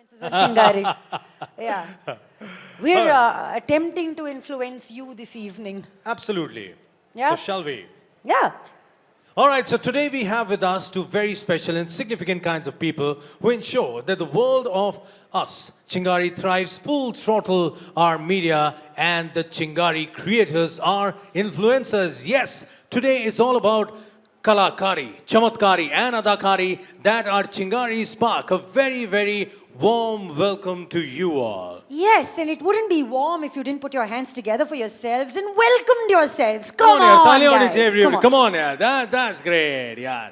influences on Chingari. Yeah. We're attempting to influence you this evening. Absolutely. Yeah. So shall we? Yeah. All right, so today we have with us two very special and significant kinds of people who ensure that the world of us, Chingari, thrives full throttle, our media, and the Chingari creators are influencers. Yes, today is all about Kalakari, Chamatkari, and Adakari that are Chingari spark. A very, very warm welcome to you all. Yes, and it wouldn't be warm if you didn't put your hands together for yourselves and welcomed yourselves. Come Come on, on, Talia guys. everybody. Come on, yeah. That's great, yeah.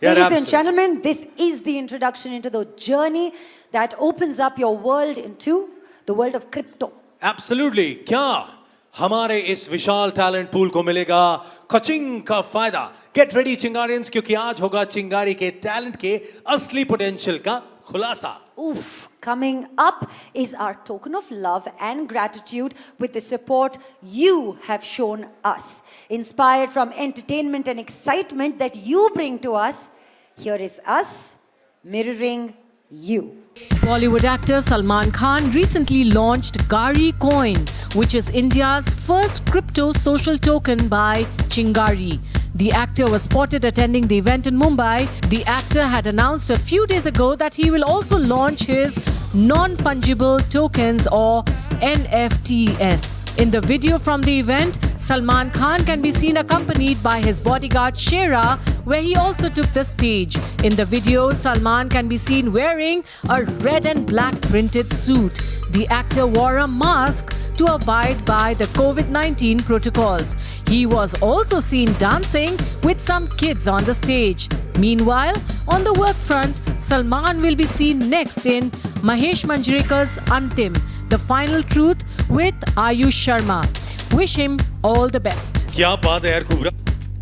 Ladies and absolutely. gentlemen, this is the introduction into the journey that opens up your world into the world of crypto. Absolutely. क्या हमारे इस विशाल talent pool को मिलेगा कचिंग का फायदा? Get ready चिंगारियंस, क्योंकि आज होगा चिंगारी के टैलेंट के असली पोटेंशियल का खुलासा. Oof, coming up is our token of love and gratitude with the support you have shown us. Inspired from entertainment and excitement that you bring to us, here is us mirroring you. Bollywood actor Salman Khan recently launched Gari Coin, which is India's first crypto social token by Chingari. The actor was spotted attending the event in Mumbai. The actor had announced a few days ago that he will also launch his non-fungible tokens or NFTs. In the video from the event, Salman Khan can be seen accompanied by his bodyguard Shera, where he also took the stage. In the video, Salman can be seen wearing a red and black printed suit. The actor wore a mask to abide by the COVID-19 protocols. He was also seen dancing with some kids on the stage. Meanwhile, on the work front, Salman will be seen next in Mahesh Manjrekar's Antim, The Final Truth with Ayush Sharma. Wish him all the best. क्या बात है यार खुबरा.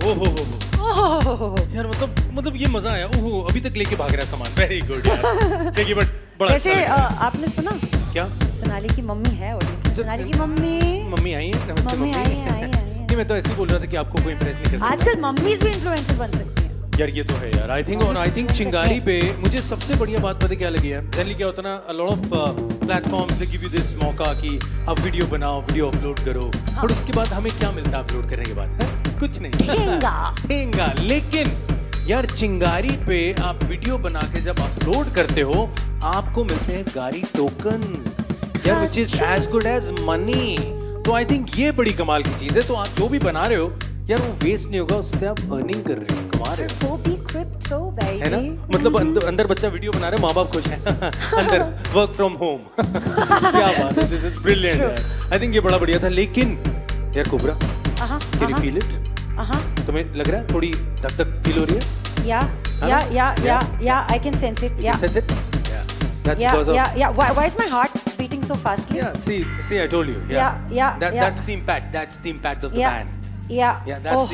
ओहो यार मतलब ये मजा आया. ओहो अभी तक लेके भाग रहा है सामान. वेरी गुड यार. देखिए बड़ा वैसे अच्छा लगा. आपने सुना? क्या? सोनाली की मम्मी है ऑडियंस में. सोनाली की मम्मी आई है. नमस्ते मम्मी आई है. नहीं मैं तो ऐसे ही बोल रहा था कि आपको कोई इंप्रेस नहीं कर सकता. आजकल मम्मीज भी इन्फ्लुएंसर बन सकती हैं. यार ये तो है यार. आई थिंक चिंगारी पे मुझे सबसे बढ़िया बात पता क्या लगी है. जनरली क्या होता है ना, a lot of platforms they give you this मौका कि आप वीडियो बनाओ, वीडियो अपलोड करो. और उसके बाद हमें क्या मिलता है अपलोड करने के बाद? कुछ नहीं. ठेंगा. लेकिन यार चिंगारी पे आप वीडियो बना के जब अपलोड करते हो, आपको मिलते हैं गारी टोकन्स यार, which is as good as money. तो आई थिंक ये बड़ी कमाल की चीज है. तो आप जो भी बना रहे हो यार वो वेस्ट नहीं होगा, उससे आप अर्निंग कर रहे हो, कमा रहे हो. वो भी क्रिप्टो baby. है ना? मतलब अंदर बच्चा वीडियो बना रहे, माँ बाप खुश हैं. अंदर वर्क फ्रॉम होम. क्या बात है. दिस इज ब्रिलियंट यार. आई थिंक ये बड़ा बढ़िया था. लेकिन यार cobra, can you feel it? तुम्हें लग रहा है थोड़ी धक धक फील हो रही है? Yeah, I can sense it. Yeah. Sense it? Yeah. That's Yeah, because of Why is my heart beating so fastly? Yeah, see, I told you. Yeah. That's the impact. That's the impact of the band. Yeah, that's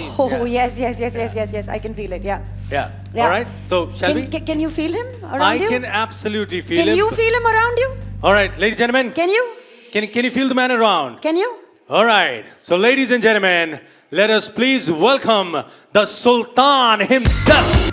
yes, I can feel it. Yeah. All right. So shall we? Can you feel him around you? I can absolutely feel him. Can you feel him around you? All right, ladies and gentlemen. Can you? Can you feel the man around? Can you? All right. So ladies and gentlemen, let us please welcome the Sultan himself.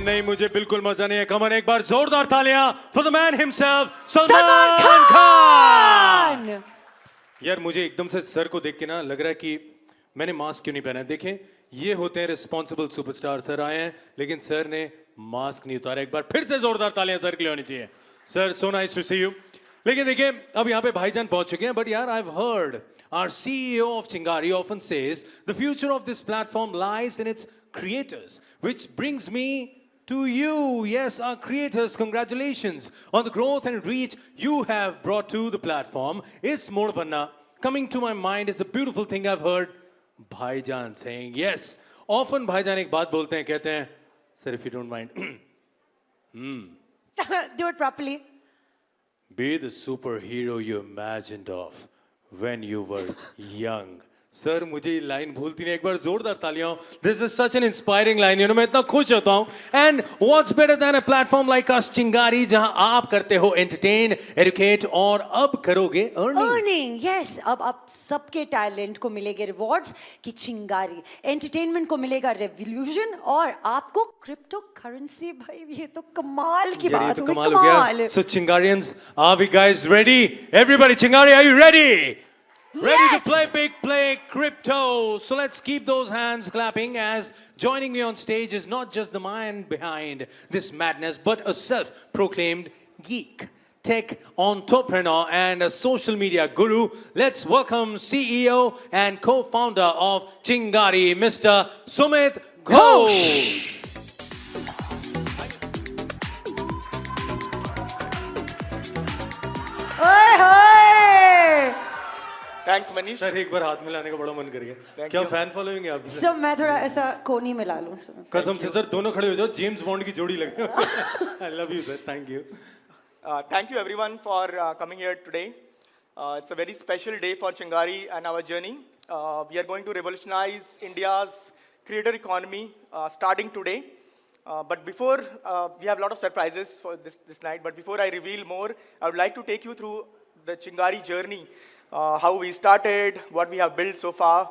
नहीं, मुझे बिल्कुल मजा नहीं है. कमन एक बार जोरदार तालियां for the man himself, Salman Khan. यार मुझे एकदम से सर को देख के ना लग रहा है कि मैंने मास्क क्यों नहीं पहना है. देखें, ये होते हैं रिस्पॉन्सिबल सुपरस्टार. सर आए हैं लेकिन सर ने मास्क नहीं उतारा. एक बार फिर से जोरदार तालियां सर के लिए होनी चाहिए. Sir, so nice to see you. लेकिन देखिए अब यहाँ पे भाईजान पहुंच चुके हैं. बट यार I have heard our CEO of Chingari often says the future of this platform lies in its creators, which brings me to you, yes, our creators, congratulations on the growth and reach you have brought to the platform. Is Mod Banna coming to my mind is a beautiful thing I've heard Bhaijan saying. Yes, often Bhaijan एक बात बोलते हैं, कहते हैं, sir, if you don't mind, Do it properly. be the superhero you imagined of when you were young. Sir मुझे ये line भूलती नहीं, एक बार जोरदार तालियां. This is such an inspiring line, you know, मैं इतना खुश होता हूँ. And what's better than a platform like us, चिंगारी, जहां आप करते हो entertain, educate और अब करोगे earning. Yes, अब सबके टैलेंट को मिलेंगे रिवॉर्ड्स की चिंगारी, एंटरटेनमेंट को मिलेगा रेवोल्यूशन और आपको क्रिप्टो करेंसी. भाई ये तो कमाल की यार, ये बात तो हो गई, कमाल हो गया. So Chingarians, are we guys ready? Everybody, Chingari, are you ready? Ready Yes! to play big, play crypto. So let's keep those hands clapping as joining me on stage is not just the mind behind this madness, but a self-proclaimed geek, tech entrepreneur, and a social media guru. Let's welcome CEO and co-founder of Chingari, Mr. Sumit Ghosh. ओए होए. Thanks Manish. Sir एक बार हाथ मिलाने का बड़ा मन कर गया. क्या फैन फॉलोइंग है आपकी? सब मैं थोड़ा ऐसा कोनी मिला लूं. कसम से सर दोनों खड़े हो जाओ, जेम्स बॉन्ड की जोड़ी लगे. I love you sir, thank you. Thank you everyone for coming here today. It's a very special day for Chingari and our journey. We are going to revolutionize India's creator economy starting today. But before, we have a lot of surprises for this night. But before I reveal more, I would like to take you through the Chingari journey. How we started, what we have built so far.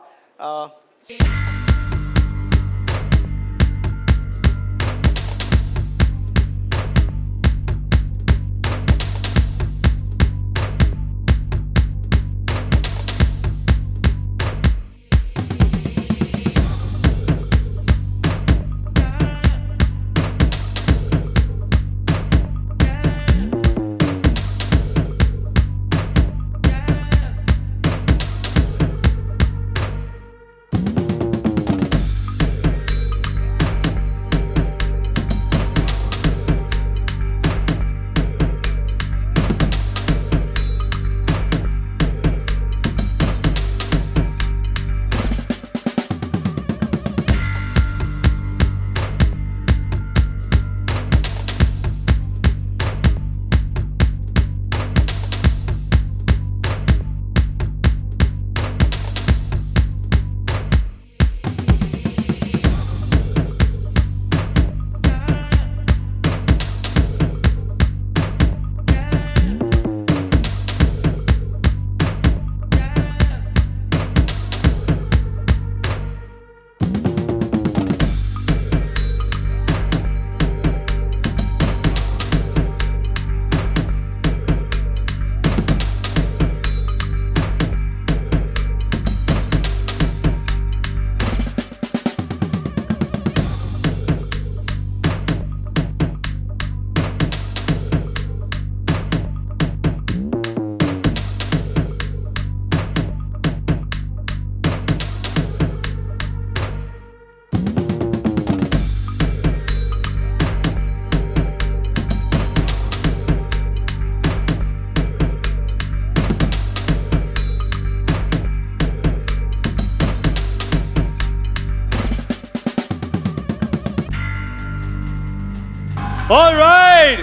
All right.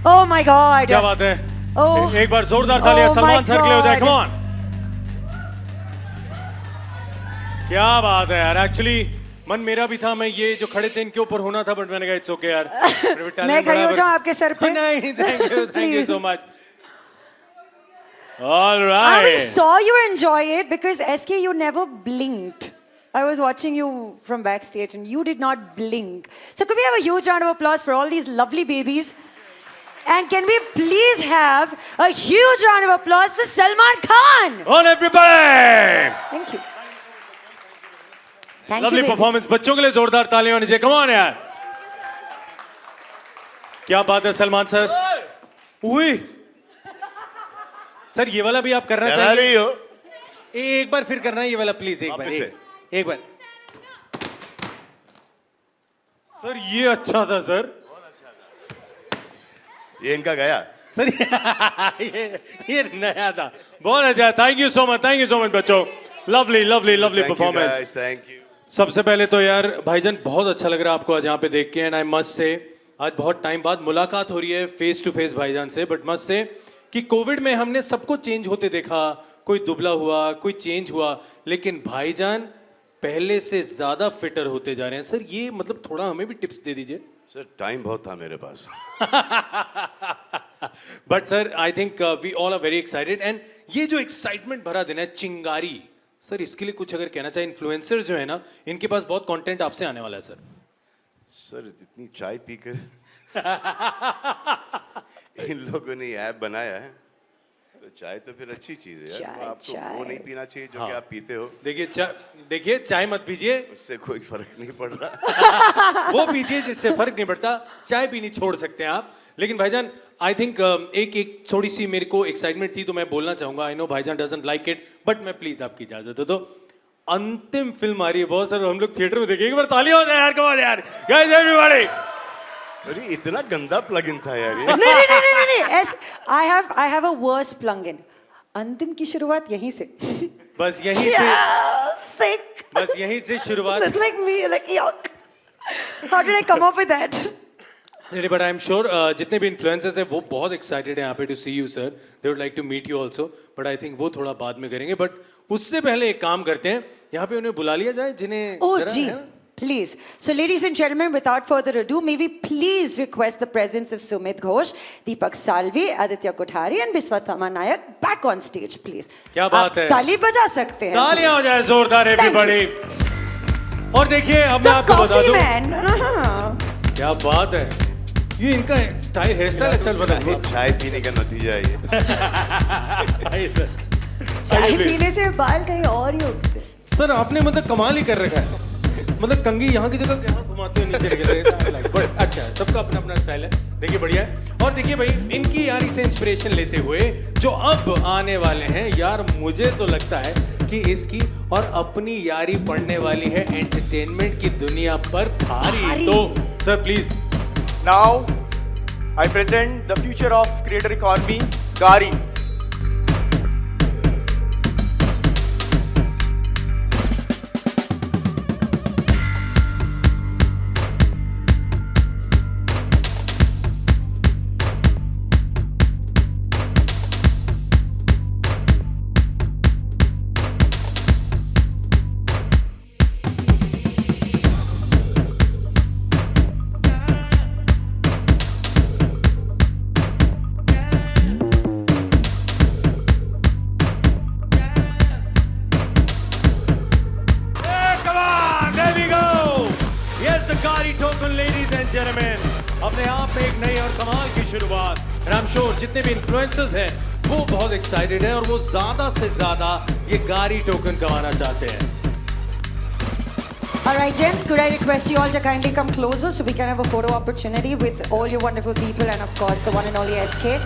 Oh my God. क्या बात है? Oh. एक बार जोरदार तालियां Oh Salman my sir के लिए हो जाए. God. Come on. क्या बात है यार. एक्चुअली मन मेरा भी था, मैं ये जो खड़े थे इनके ऊपर होना था, बट मैंने कहा इट्स ओके यार. मैं खड़ी हो जाऊं आपके सर पे? नहीं, thank you Please. So much. All I right. saw you enjoy it because SK, you never blinked. I was watching you from backstage and you did not blink. So could we have a huge round of applause for all these lovely babies? And can we please have a huge round of applause for Salman Khan? On everybody. Thank you. Thank Lovely you, babies. performance. बच्चों के लिए जोरदार तालियां होनी चाहिए. Come on यार. क्या बात है सलमान सर. उई. सर ये वाला भी आप करना चाहिए. एक बार फिर करना है ये वाला प्लीज. एक बार. सर ये अच्छा था सर। ये इनका गया। सर ये नया था, बहुत अच्छा। थैंक यू सो मच बच्चों, lovely lovely lovely performance. Thank you. सबसे पहले तो यार भाईजान बहुत अच्छा लग रहा है आपको आज यहाँ पे देख के, एंड आई मस्ट से आज बहुत टाइम बाद मुलाकात हो रही है फेस टू फेस भाईजान से, बट मस्ट से कि कोविड में हमने सबको चेंज होते देखा, कोई दुबला हुआ, कोई चेंज हुआ, लेकिन भाईजान पहले से ज्यादा फिटर होते जा रहे हैं। सर ये मतलब थोड़ा हमें भी टिप्स दे दीजिए। सर टाइम बहुत था मेरे पास। But sir I think we all are very excited, and ये जो एक्साइटमेंट भरा दिन है चिंगारी, सर इसके लिए कुछ अगर कहना चाहिए, इन्फ्लुएंसर्स जो है ना इनके पास बहुत कंटेंट आपसे आने वाला है सर। सर इतनी चाय पीकर इन लोगों ने ऐप बनाया है, तो चाय तो फिर अच्छी चीज है यार। चाय, आपको चाय। वो नहीं पीना चाहिए जो कि आप पीते हो, देखिए चाय मत पीजिए, उससे कोई फर्क नहीं पड़ रहा। वो पीजिए जिससे फर्क नहीं पड़ता। चाय पीनी छोड़ सकते हैं आप। लेकिन भाईजान आई थिंक एक थोड़ी सी मेरे को एक्साइटमेंट थी तो मैं बोलना चाहूंगा। आई नो भाईजान डजंट लाइक इट, बट मैं प्लीज आपकी इजाजत दो। तो अंतिम फिल्म आ रही है बहुत सारे, हम लोग थिएटर में देखेंगे। एक बार तालियां हो जाए यार, कमाल यार, गाइस एवरीबॉडी। अरे इतना गंदा प्लग इन था यार ये। नहीं, I have a worse plug-in. अंतिम की शुरुआत यहीं से। बस यहीं से, Sick. बस यहीं से शुरुआत। That's like me, like yuck. How did I come up with that? नहीं, बट आई एम श्योर जितने भी इन्फ्लुएंसर्स हैं वो बहुत एक्साइटेड हैं यहाँ पे to see you sir. They would like to meet you also, but I think वो थोड़ा बाद में करेंगे। बट उससे पहले एक काम करते हैं, यहाँ पे उन्हें बुला लिया जाए जिन्हें Oh, जरा, gee. है ना? Please. So, ladies and gentlemen, without further ado, may we please request the presence of Sumit Ghosh, Deepak Salvi, Aditya Kothari, and Biswathama Nayak back on stage, please. क्या बात आप है? ताली बजा सकते हैं। तालियां हो जाए जोरदार एवरीबॉडी। और देखिए अब मैं The आपको बता coffee दूं, man. क्या बात है, ये इनका स्टाइल, हेयर स्टाइल अच्छा बता है। चाय पीने का नतीजा है ये। चाय पीने से बाल कहीं और ही उठते हैं। सर आपने मतलब कमाल ही कर रखा है, मतलब कंघी यहाँ की जगह यहाँ घुमाते हुए नीचे निकल रहे हैं। बट अच्छा है, सबका अपना अपना स्टाइल है। देखिए बढ़िया है। और देखिए भाई इनकी यारी से इंस्पिरेशन लेते हुए जो अब आने वाले हैं यार, मुझे तो लगता है कि इसकी और अपनी यारी पड़ने वाली है एंटरटेनमेंट की दुनिया पर भारी। तो sir please. Now, I present the future of creator economy, Gari. अपने आप में एक नई और कमाल की शुरुआत। आई एम श्योर जितने भी इन्फ्लुएंसर्स हैं वो बहुत एक्साइटेड हैं और वो ज्यादा से ज्यादा ये गारी टोकन कमाना चाहते हैं। All right, gents, could I request you all to kindly come closer so we can have a photo opportunity with all you wonderful people and of course the one and only SK.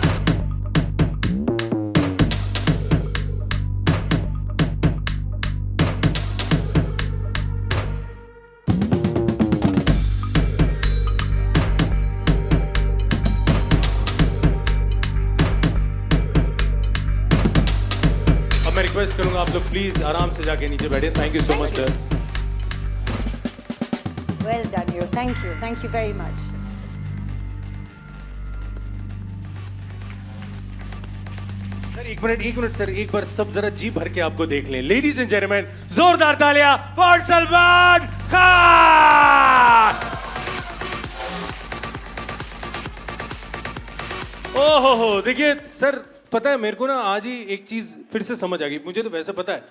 अब मैं request करूंगा आप लोग please आराम से जाके नीचे बैठे। Thank you so much sir. Well done you. Thank you very much. Sir एक मिनट सर, एक बार सब जरा जी भर के आपको देख लें। लेडीज एंड जेंटलमैन, जोरदार तालियां फॉर सलमान खान। ओहो देखिए सर, पता है मेरे को ना आज ही एक चीज फिर से समझ आ गई। मुझे तो वैसे पता है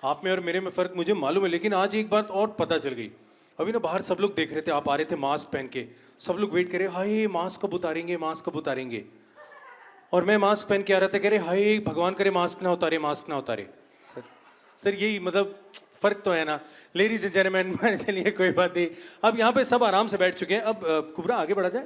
आप में और मेरे में फर्क मुझे मालूम है, लेकिन आज एक बात और पता चल गई। अभी ना बाहर सब लोग देख रहे थे, आप आ रहे थे मास्क पहन के, सब लोग वेट करे हाय मास्क कब उतारेंगे, मास्क कब उतारेंगे। और मैं मास्क पहन के आ रहा था, कह रहे हाय भगवान करे मास्क ना उतारे, मास्क ना उतारे। सर यही मतलब फर्क तो है ना। लेडीज एंड जेंटलमैन, चलिए कोई बात नहीं, अब यहाँ पे सब आराम से बैठ चुके हैं। अब कुबरा आगे बढ़ा जाए।